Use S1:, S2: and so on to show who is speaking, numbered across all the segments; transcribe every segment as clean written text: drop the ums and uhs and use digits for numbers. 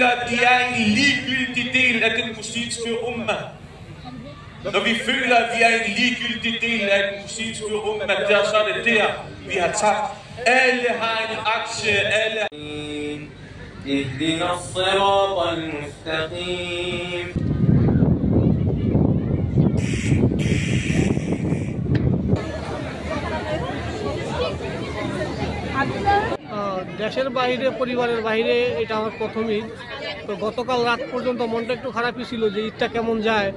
S1: føler, at de er en ligegyldig del af den muslimske umma. Når vi føler, at vi er en ligegyldig del af den muslimske umma, så er det der, vi har tabt. Alle har en aktie, alle. اهدنا الصراط المستقيم.
S2: দেশের বাইরে, পরিবারের বাইরে এটা আমার প্রথম ঈদ। তো গতকাল রাত পর্যন্ত মনটা একটু খারাপই ছিল যে ঈদটা কেমন যায়,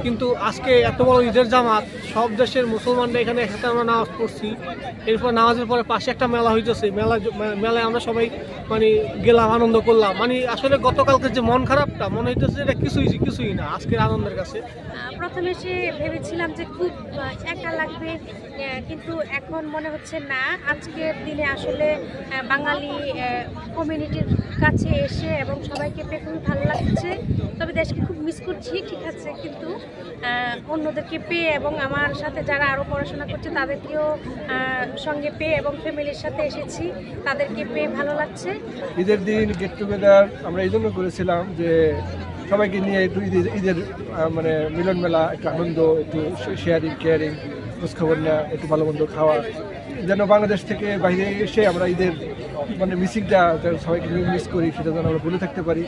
S2: কিন্তু আজকে এত বড় ঈদের জামাত, সব দেশের মুসলমানরা এখানে একসাথে আমরা নামাজ পড়ছি। এরপর নামাজের পরে পাশে একটা মেলা হইতেছে, মেলায় আমরা সবাই মানে গেলাম, আনন্দ করলাম। মানে আসলে গতকালকে যে মন খারাপটা মনে হইতেছে এটা কিছুই না আজকের আনন্দের কাছে।
S3: প্রথমে সে ভেবেছিলাম যে খুব একা লাগবে, কিন্তু এখন মনে হচ্ছে না, আজকের দিনে আসলে বাঙালি কমিউনিটির কাছে এসে এবং সবাইকে পেয়ে খুবই ভালো লাগছে। তবে দেশকে খুব মিস করছি, ঠিক আছে, কিন্তু অন্যদেরকে পেয়ে এবং আমার সাথে যারা আরও পড়াশোনা করছে তাদেরকেও সঙ্গে পেয়ে এবং ফ্যামিলির সাথে এসেছি, তাদেরকে পেয়ে ভালো লাগছে।
S4: ঈদের দিন গেট টুগেদার আমরা এই জন্য করেছিলাম যে সবাইকে নিয়ে একটু ঈদের মানে মিলন মেলা, একটু আনন্দ, একটু শেয়ারিং কেয়ারিং, খোঁজখবর নেওয়া, একটু ভালো মন্দ খাওয়া, যেন বাংলাদেশ থেকে বাইরে এসে আমরা ঈদের মানে মিসিংটা সবাইকে মিস করি, সেটা যেন আমরা ভুলে থাকতে পারি।